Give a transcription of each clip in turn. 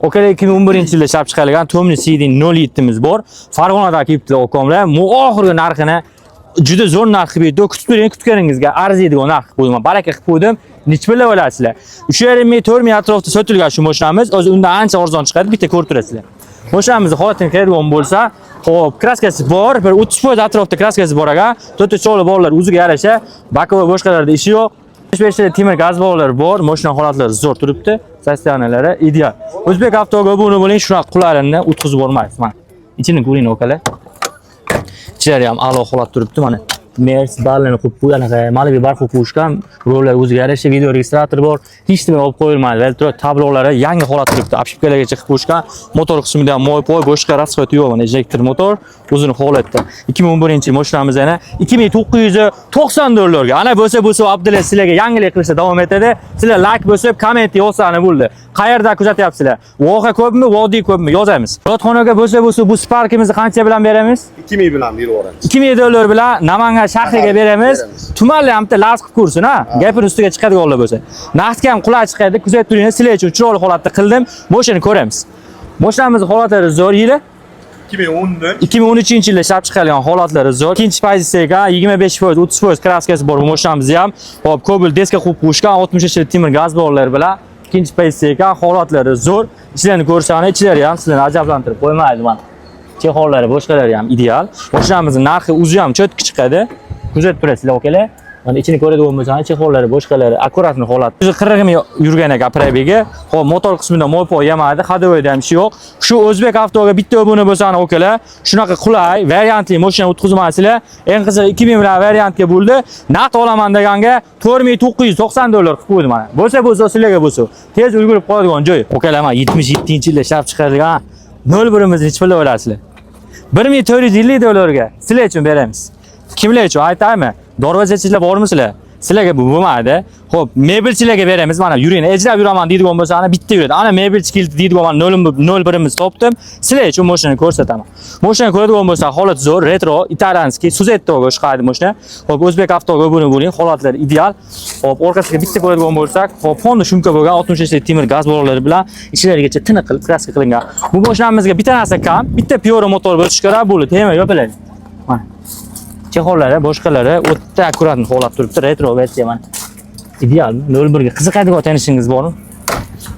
Okey 2011-yilda ishlab chiqarilgan Tomni Seeding 07imiz bor. Farg'onada kelibdi okomlar. Oxirgi narxini juda zo'r narx qilib berdi. Kutib turing, kutganingizga arziydigan narx qo'ydim. Baraka qilib qo'ydim. Nech pulga olasizlar? 3,5 ming 4 ming atrofida sotilgan shu mashinamiz o'zi undan ancha arzon chiqadi. Bitta ko'rib turasizlar. Mashinamizni holatini ko'radigan bo'lsa, xo'p, kraskasi bor, bir 30% atrofida kraskasi bor ekan. To'rtta choli borlar o'ziga yarasha, bakovoy boshqalarda ishi yo'q. 55 ta temir gaz bog'lari bor. Mashina holatlari zo'r turibdi. Sostanalari ideal. O'zbek Avtoga obuna bo'ling, shunaqa qularini o'tkazib bormaysiz. Mana ichini ko'ring okalar. Ichlari ham a'lo holat turibdi mana. Mers ballarni qo'yib qo'yanaqa, malibi bar qo'yib qo'yishgan, rollar o'ziga yarasha, video registrator bor. Hech nima olib qo'yilmaydi. Veltro tablolari yangi holat turibdi. Apshipkalargacha qilib qo'yishgan. Motor qismida ham moy-poy, boshqa rasxoti yo'q. Mana injektor motor, o'zini holatda. 2011-yil mashinamiz yana $2990 ga. Ana bo'lsa Abdulla sizlarga yangilik qilishda davom etadi. Sizlar like bosib, komment yozsani bo'ldi. Qayerda kuzatyapsizlar? Voha ko'pmi, vodiy ko'pmi yozamiz. Rotxonaga bo'lsa bu Sparkimizni qancha bilan beramiz? 2000 bilan berib yuboramiz. $2000 bilan Namangan shahriga beramiz. Tumanli hamda laz qilib ko'rsin, ha. Gapini ustiga chiqadiganlar bo'lsa. Naqdga ham qulay chiqadi. Kuzatib turinglar, sizlar uchun chiroyli holatda qildim. Moshini ko'ramiz. Mashinamiz holatlari zo'r yili. 2013-yilda ishlab chiqarilgan holatlari zo'r. Ikkinchi pozitsiyaga 25%, 30% kraskasi bor bu mashinamizni ham. Hop, Cobalt diska qo'yib qo'yishgan 63 temir gaz bog'lari bilan ikkinchi pozitsiyaga holatlari zo'r. Ichlarini ko'rsani, ichlari ham sizlarni ajablantirib qo'ymaydi mana. Chehollari, boshqalari ham ideal. Mashinamizning narxi o'zi ham cho'tki chiqadi. Kuzatib turasizlar, okalar. Mana ichini ko'radigan bo'lsangiz, chehollari, boshqalari akkuratni holat. 140 ming yurgan ekan probiga. Xo'p, motor qismida moy-poy yemadi, hadovoyda ham ish yo'q. Shu O'zbek Avtoga bitta obuna bo'lsangiz, okalar, shunaqa qulay, variantli mashina o'tkazmasizlar. Eng qizig'i 2000 bilan variantga bo'ldi. Naqd olaman deganga $4990 qilib qo'ydi mana. Bo'lsa sizlarga bo'lsa, tez ulgurib qoladigan joy. Okalar, mana 77-yilda ishlab chiqarilgan 01imizni hech pulga olasizlar. $1450 ga sizlar uchun beramiz. Kimlar uchun aytaymi? Dorvazachilar bormi sizlar? Sizlarga bu bo'lmaydi. Xo'p, mebelchilarga beramiz. Mana yuring, ejrab yuraman deydigan bo'lsa, ana bitta yuradi. Ana mebelchi keldi deydigan mana 01imiz topdim. Sizlar uchun mashinani ko'rsataman. Mashina ko'radigan bo'lsa, holat zo'r, retro, italyanskiy, Suzetto'ga o'xshaydi mashina. Xo'p, O'zbek Avtoga obuna bo'ling, holatlari ideal. Xo'p, orqasiga bitta ko'radigan bo'lsak, xo'p, Honda shumka bo'lgan 63 temir gaz bog'lari bilan ichlarigacha tiniq qilib kraska qilingan. Bu mashinamizga bitta narsa kam, bitta Pioro motor bo'lishi kerak, bo'ldi, temir yopiladi. Mana chehollari, boshqalari o'ta akkuratni holat turibdi. Retro versiya mana. Idealmi? 01 ga qiziqadigan tanishingiz bormi?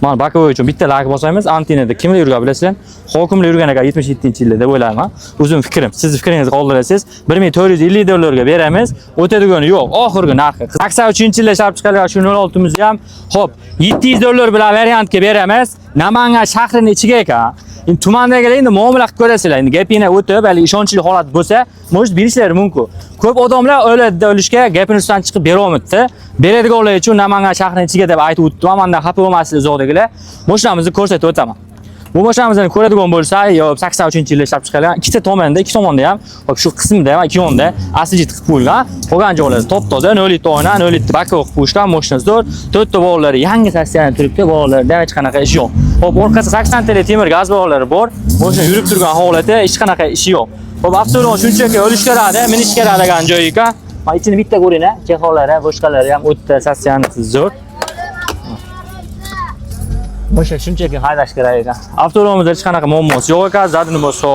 Mana bakovoy uchun bitta like bosamiz. Antenada kimlar yurgan bilasizlar? Hokimlar yurgan ekan 77-yilda deb o'ylayman. O'zim fikrim. Siz fikringizni qoldirasiz. $1450 ga beramiz. O'tadigani yo'q. Oxirgi narxi. 83-yilda ishlab chiqarilgan shu 06imizni ham, xo'p, $700 bilan variantga beramiz. Namangan shahrining ichiga ekan. Endi tumandagilar endi muomala qilib ko'rasizlar. Endi gapini o'tib, hali ishonchli holat bo'lsa, mo'jiz berishlari mumkin. Ko'p odamlar o'yladi olishga gapini ustidan chiqib bera olmaydi. Beradiganlar uchun Namangan shahrining ichiga deb aytib o'tdim. Mendan xafa bo'lmasizlar zo'qdagilar. Mashinamizni ko'rsatib o'taman. Bu mashinamizni ko'radigan bo'lsa, 83-yilda ishlab chiqarilgan, ikkita tomonda ham, hop shu qismida ham ikki yonda asijit qilib qo'yilgan. Qolgan joylari top-toza, 07 oyna, 07 bako qilib qo'yishgan, mashina zo'r. 4 ta bog'lari yangi sostanada turibdi, bog'larda hech qanaqa ish yo'q. Hop, orqasi 80 ta temir gaz bog'lari bor. Mashina yurib turgan holati, hech qanaqa ishi yo'q. Hop, avtomobil shunchaki o'lish kerak, minish kerak degan joyi ekan. Mana ichini bitta ko'ring, chehollari, boshqalari ham o'ta sostanada zo'r. Mashina shunchaki haydash kerak ekan. Avtomobilda hech qanaqa muammosi yo'q ekan, zadini bo'lsa,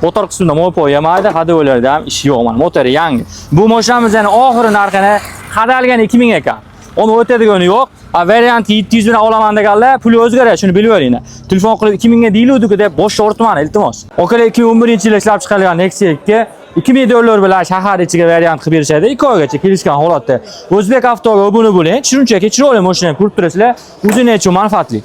motor qismida moy-poy yemaydi, hadovoylarda ham ish yo'q. Mana motori yangi. Bu mashinamizning oxirgi narxini qadalgan 2000 ekan. Uni o'tadigani yo'q. Variantni 700 bilan olaman deganlar, puli o'zgaradi, shuni bilib oling. Telefon qilib 2000 ga deyiluvdi-ku deb bosh o'rtmani, iltimos. Okalar 2011-yilda ishlab chiqarilgan Nexia 2 $2000 bilan shahar ichiga variant qilib berishadi. 2 oygacha kelishgan holatda. O'zbek Avtoga obuna bo'ling. Shunchaki chiroyli mashina ko'rib turasizlar, o'zingiz uchun manfaatli.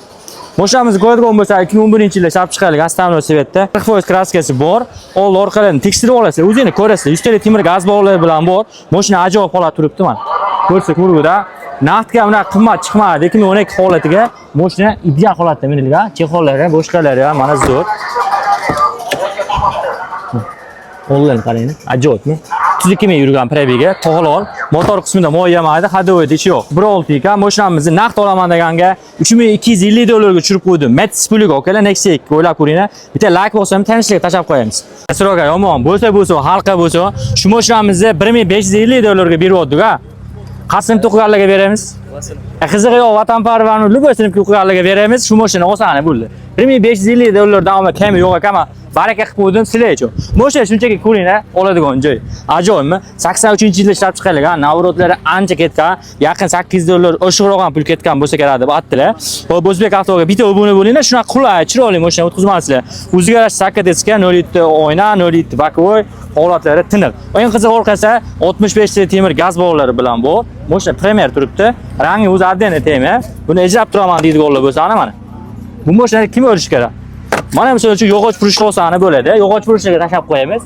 Mashinamizni ko'radigan bo'lsa, 2011-yilda ishlab chiqarilgan Stanley Svetda 40% kraskasi bor. Old orqalarini tekshirib olasizlar, o'zingiz ko'rasizlar. 100 ta temir gaz bog'lari bilan bor. Mashina ajoyib holat turibdi mana. Ko'rsa ko'rguda naqdga uni qimmat chiqmadi. 2012 holatiga mashina ideal holatda minilgan. Chehollari, boshqalari ham mana zo'r. Qo'llarni qarang, ajoyibmi? 32 ming yurgan probiga, tog'lol, motor qismida moy yemaydi, hadovoyda ish yo'q. 1.6 ekan, mashinamizni naqd olaman deganga $3250 ga tushirib qo'ydim. Metis puliga okalar Nexia 2 o'ylab ko'ringlar. Bitta like bosam, tanishlik tashab qo'yamiz. Asroga yomon bo'lsa, halqa bo'lsa, shu mashinamizni $1550 ga beryapti-ku. Qasam to'qiganlarga beramiz. Qizig'i yo'q, vatanparvarlik любойsini huquqlarga beramiz, shu mashina osoni bo'ldi. 1550 dollar davomida kami yo'q ekan, baraka qilib qo'ydim sizlarga. Mashina shunchaki ko'ringlar, oladigan joy. Ajoyibmi? 83-yilda ishlab chiqarilgan, navrotlari ancha ketgan, yaqin 8 dollar oshiqroq ham pul ketgan bo'lsa kerak deb aytdilar. Xo'p, O'zbek Avtoga bitta obuna bo'linglar, shunaqa qulay, chiroyli mashina o'tkazmasizlar. O'ziga yarasha sakadiska 07 oyna, 07 bakovoy, holatlari tiniq. Eng qiziq orqasi 65 ta temir gaz bog'lari bilan bor. Mashina Premier turibdi. Rangi o'zi adden tema. Buni ijrab turaman deydiganlar bo'lsa, mana. Bu mashinani kim o'rish kerak? Mana misol uchun yog'och purish osoni bo'ladi. Yog'och purishga tashab qo'yamiz.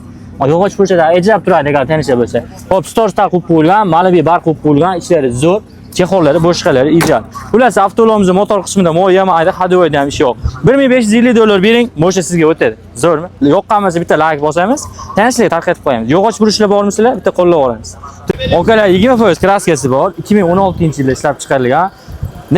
Yog'och purishda ijrab turadigan tanishlar bo'lsa. Hop, Storstar qilib qo'yilgan, Malibu bar qilib qo'yilgan, ichlari zo'r. Chexollari, boshqalari ideal. Xullas, avtomobilimizning motor qismida mo'yyamaydi, hadovoyda ham ish yo'q. 1550 dollar bering, mashina sizga o'tadi. Zo'rmi? Yoqqanmasa bitta like bosamiz, tanishlarga tarqatib qo'yamiz. Yog'och purishlar bormisizlar? Bitta qo'llab olamiz. Okalar 20% kraskasi bor. 2016-yilda ishlab chiqarilgan.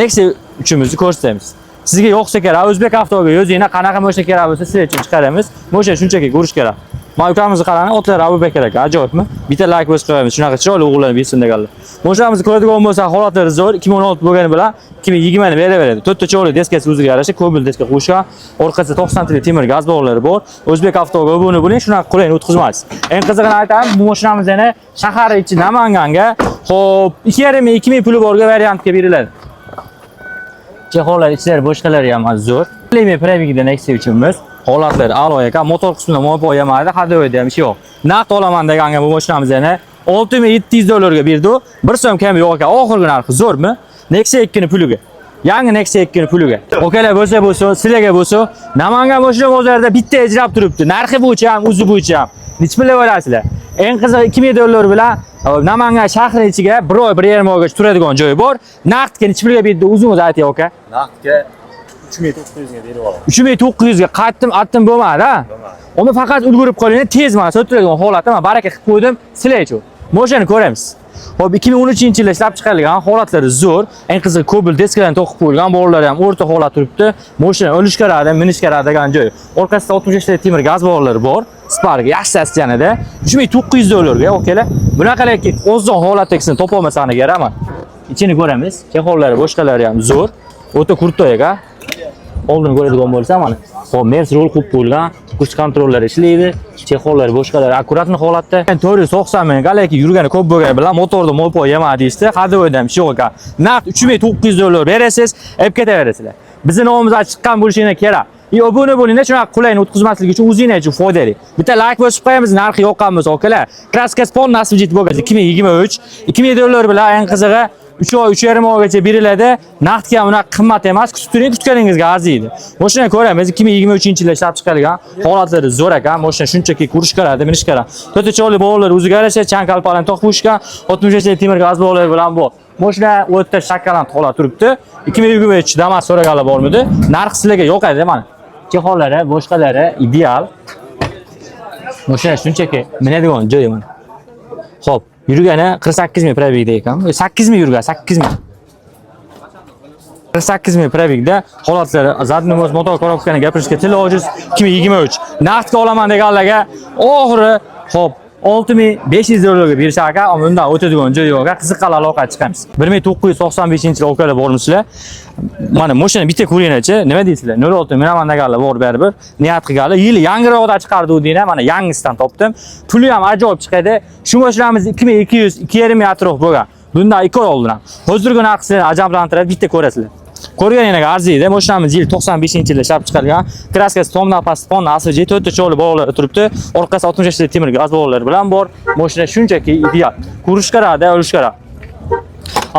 Nexia 3imizni ko'rsatamiz. Sizga yo'qsa kerak, O'zbek Avtoga yozinglar, qanaqa mashina kerak bo'lsa sizlar uchun chiqaramiz. Mashina shunchaki ko'rish kerak. Ma'lumotimizni qarang, otlar Abu Bakr aka, ajoyibmi? Bitta like bosib qo'yamiz. Shunaqa chiroyli o'g'illar bilsin deganlar. Mashinamizni ko'radigan bo'lsa, holatlari zo'r. 2016 bo'lgani bilan 2020 ni beraveradi. To'rtta cho'li deskasi o'ziga yarasha ko'bil deska qo'shgan. Orqasida 90 tali temir gaz bog'lari bor. O'zbek Avtoga obuna bo'ling, shunaqa qulay o'tkazmaysiz. Eng qizig'ini aytaman, bu mashinamiz yana shahar ichi Namanganga, xo'p, 2,5-2000 puli borga variantga beriladi. Chexollar, ichlari, boshqalari ham zo'r. Lime Previgda Nexia uchunmiz. Holatlari a'lo ekan, motor qismida muammo yemaydi, hadovoyda ham ish yo'q. Naqd olaman deganga bu mashinamiz yana 6700 dollarga berdi. 1 so'm kam yo'q ekan. Oxirgi narxi zo'rmi? Nexia 2 ni puliga. Yangi Nexia 2 ni puliga. Okalar bo'lsa, sizlarga bo'lsa, Namangan mashina bozorida bitta ijrab turibdi. Narxi bo'yicha ham, o'zi bo'yicha ham. Nech pulga olasizlar? Eng qizig'i 2000 dollar bilan Namangan shahri ichiga 1 oy 1,5 oygacha turadigan joyi bor. Naqdga nech pulga berdi? O'zingiz ayting, aka. Naqdga 3900 ga berib olaman. 3900 ga attim bo'lmadi, ha? Uni faqat ulgurib qoling, tez mana sotiladigan holatda men baraka qilib qo'ydim, sizlar uchun. Mashinani ko'ramiz. Hop, 2013-yilda ishlab chiqarilgan, holatlari zo'r. Eng qizig'i ko'bil deskalarni to'qib qo'yilgan, bog'lari ham o'rta holat turibdi. Mashina o'lish kerak, minish kerak degan joy. Orqasida 65 ta temir gaz bog'lari bor. Spark yaxshisi yanada 3900 dollarga, okalar. Bunaqalarki o'zon holatdagini topa olmasani keraman. Ichini ko'ramiz. Chexollari, boshqalari ham zo'r. O'ta kurtoyaga. Oldini ko'radigan bo'lsa, mana. Hop, Mers rol qilib qo'yilgan, kuch kontrollari ishlaydi. Chexollar, boshqalari akkuratni holatda. 490 ming galaki yurgani ko'p bo'lgani bilan motorda mo'po yemadi deysiz. Hadovoyda ham ish yo'q ekan. Naqd 3900 dollar berasiz, olib ketaverasizlar. Bizning nomimizdan chiqqan bo'lishinglar kerak. Obuna bo'linglar, shunaqa qulayni o'tkazmaslik uchun o'zingizlar uchun foydali. Bitta like bosib qo'yamiz, narxi yoqqan bo'lsa, okalar. Kraska Spon nasib yetib bo'lgan 2023, 2000 dollar bilan eng qizig'i 3 oy, 3,5 oygacha beriladi. Naqdga unaqa qimmat emas, kutib turing, kutganingizga arziydi. Mashina ko'ramiz, 2023-yilda ishlab chiqarilgan, holatlari zo'r ekan. Mashina shunchaki ko'rish kerak, minish kerak. To'rtta cho'li bog'lar o'ziga yarasha, chankalpalan to'q qo'shgan, 65 ta temir gaz bog'lari bilan bor. Mashina o'ta shakkalant holat turibdi. 2023 damas so'raganlar bormidi? Narx sizlarga yoqadi mana. Chexollari, boshqalari ideal. Mashina shunchaki minadigan joyi mana. Xo'p, yurgani 48 ming probegda ekan. 8 ming yurgan, 8 ming. 48 ming probegda holatlari zadniy motor korobkani gapirishga til ojiz 2023. Naqdga olaman deganlarga oxiri xo'p 6500 dollarga berishar ekan, ammo undan o'tadigan joyi yo'q. Qiziqqan aloqa chiqamiz. 1995-yil okalar bormisizlar? Mana mashina bitta ko'ringlarchi, nima deysizlar? 06 minaman deganlar bor baribir. Niyat qilganlar, yili yangiroqda chiqardi deyna, mana yangisidan topdim. Puli ham ajoyib chiqadi. Shu mashinamiz 2200, 2,5 atrof bo'lgan. Bundan 2 oy oldin ham. Hozirgi narxini ajablantiradi, bitta ko'rasizlar. Ko'rganingizga arziydi. Mashinamiz yil 95-yilda ishlab chiqarilgan. Kraskasi tomdan past fon asli 4 ta cho'li bog'lari turibdi. Orqasi 65 ta temir gaz bog'lari bilan bor. Mashina shunchaki ideal. Ko'rish kerak-da, olish kerak.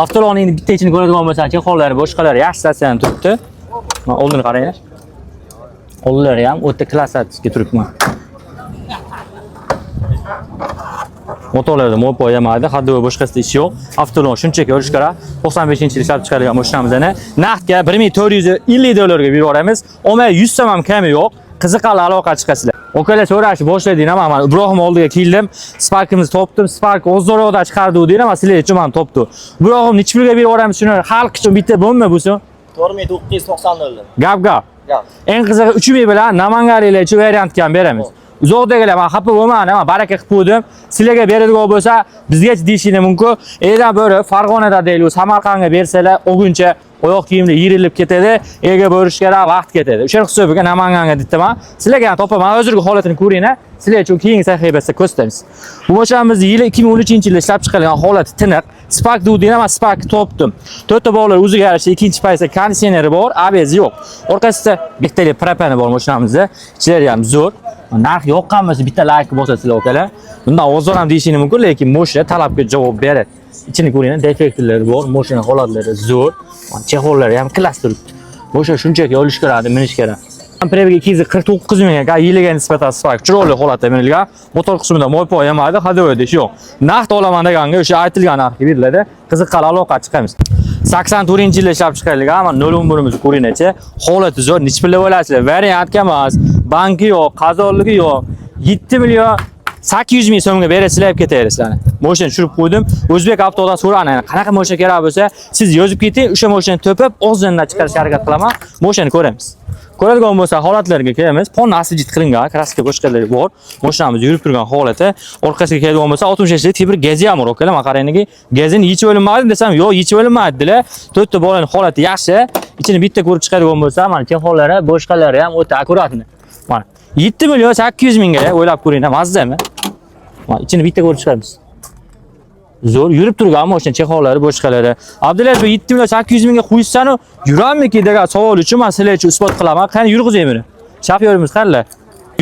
Avtomobilning bitta ichini ko'radigan bo'lsangiz, chexollari, boshqalari yaxshi statsiyadan turibdi. Mana oldini qaranglar. Oldilari ham o'ta klassatga turibman. Motorlarda mo'po yemadi, haddi va boshqasida ish yo'q. Avtomobil shunchaki olish kerak. 95-yil ishlab chiqarilgan mashinamizni naqdga 1450 dollarga berib yuboramiz. Omay 100 so'm ham kami yo'q. Qiziqarli aloqa chiqasizlar. Okalar so'rashni boshladik, mana Ibrohim oldiga keldim. Sparkimizni topdim. Spark o'zroqda chiqardi deydi, mana sizlar uchun ham topdi. Ibrohim nech pulga berib yuboramiz shuni? Xalq uchun bitta bo'lmi bu so'm? 4990 dollar. Gap. Eng qizig'i 3000 bilan Namanganliklar uchun variantga ham beramiz. Uzoqdagilar men xafa bo'lmang, men baraka qilib qo'ydim. Sizlarga beradigan bo'lsa, bizga deyishinglar mumkin. E'dan biri Farg'onada deylik, Samarqandga bersalar, o'guncha oyoq kiyimlar yirilib ketadi, ega bo'lishga vaqt ketadi. O'sha hisobiga Namanganga deyapman. Sizlarga ham topaman, hozirgi holatini ko'ringlar. Sizlar uchun keyingi sahifasida ko'rsatamiz. Bu mashinamizni yili 2013-yilda ishlab chiqarilgan holati tiniq. Spark dudini ham Spark topdim. 4 ta bog'lar o'ziga yarasha, ikkinchi paytda konditsioneri bor, ABS yo'q. Orqasida bittali propani bor mashinamizda. Ichlari ham zo'r. Narx yoqqan bo'lsa bitta like bosasizlar akalar. Bundan ozor ham deyishingiz mumkin, lekin mashina talabga javob beradi. Ichini ko'ringlar, defektlari bor, mashina holatlari zo'r. Chehollari ham klass turibdi. Mashina shunchaki olish kerak, minish kerak. Previga 249 mingga yiliga nisbatan Spark chiroyli holatda minilgan. Motor qismida mo'ypo yemadi, hadovoy deyish yo'q. Naqd olaman deganga o'sha aytilgan narxga beriladi. Qiziqqan aloqa chiqamiz. 84-yilda ishlab chiqarilgan, mana 011imizni ko'ringlar-chi. Holati zo'r, nech pilla bo'lasizlar? Variantga emas, banki yo'q, qazoligi yo'q. 7 million 800 ming so'mga berasizlar, ketaverasizlar. Mashina tushirib qo'ydim. O'zbek avtodan so'rang, qanaqa mashina kerak bo'lsa, siz yozib keting, o'sha mashinani topib, o'zidan chiqarishga harakat qilaman. Mashinani ko'ramiz. Ko'radigan bo'lsa, holatlarga kelamiz. Pon asijit qilingan, kraska boshqalari bor. Mashinamiz yurib turgan holati. Orqasiga keladigan bo'lsa, 60 lik Tibr gazi ham bor, akalar. Men qarayinki, gazini yechib olinmadi desam, yo'q, yechib olinmadi dedilar. 4 ta bolaning holati yaxshi. Ichini bitta ko'rib chiqadigan bo'lsa, mana chehollari, boshqalari ham o'ta akkuratni. Mana 7 million 800 mingga o'ylab ko'ringlar, mazzami? Mana ichini bitta ko'rib chiqamiz. Zo'r yurib turgan mashina chehollari boshqalari. Abdulaziz bu 7 million 800 mingga qo'yishsanu, yuramiki degan savol uchun men sizlar uchun isbot qilaman. Qani yurg'izing buni. Shofyorimiz qanday?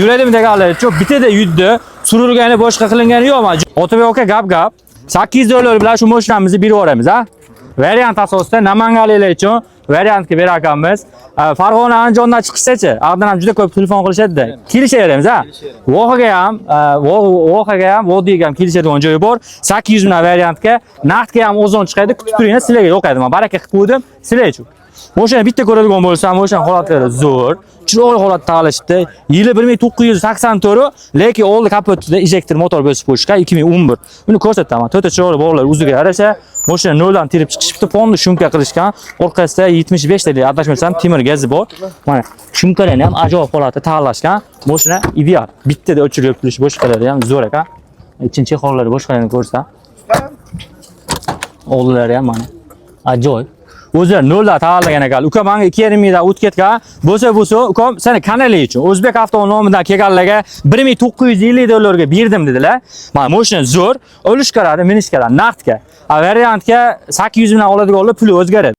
Yuradimi deganlar, cho'p bitada yurdi, surilgani boshqa qilingani yo'qmi? Otabek aka gap. 800 dollar bilan shu mashinamizni berib yuboramiz, ha? Variant asosida Namanganliklar uchun variantga berar ekanmiz. Farg'ona Andijondan chiqsa-chi, Ag'dan ham juda ko'p telefon qilishadi-da. Kelishaveramiz, ha? Vohaga ham, Vodiyga ham kelishadigan joyi bor. 800 ming variantga, naqdga ham o'zon chiqadi, kutib turinglar, sizlarga yo'qadi. Men baraka qilib qo'ydim, sizlar uchun. Mashina bitta ko'radigan bo'lsam, mashina holatlari zo'r. Chiroyli holatda taqalishdi. Yili 1984, lekin oldi kapotida injektor motor bosib qo'yishgan 2011. Buni ko'rsataman. To'ta chiroyli bog'lar o'ziga yarasha. Mashina noldan tirib chiqishibdi, ponni shumka qilishgan. Orqasida 75 talik adashmasam temir gazi bor. Mana shumkalarni ham ajoyib holatda taqalashgan. Mashina ideal. Bittada o'chirib turish boshqalari ham zo'r ekan. Ikkinchi hollari boshqalarini ko'rsa. Oldilari ham mana ajoyib. O'zi nolda tayyorlagan ekan. Uka menga 2,5 mingdan o'tib ketgan. Bo'lsa, ukam seni kanali uchun O'zbek avto nomidan kelganlarga 1950 dollarga berdim dedilar. Mana mashina zo'r, olish kerak, minish kerak, naqdga. Variantga 800 mingdan oladiganlar puli o'zgaradi.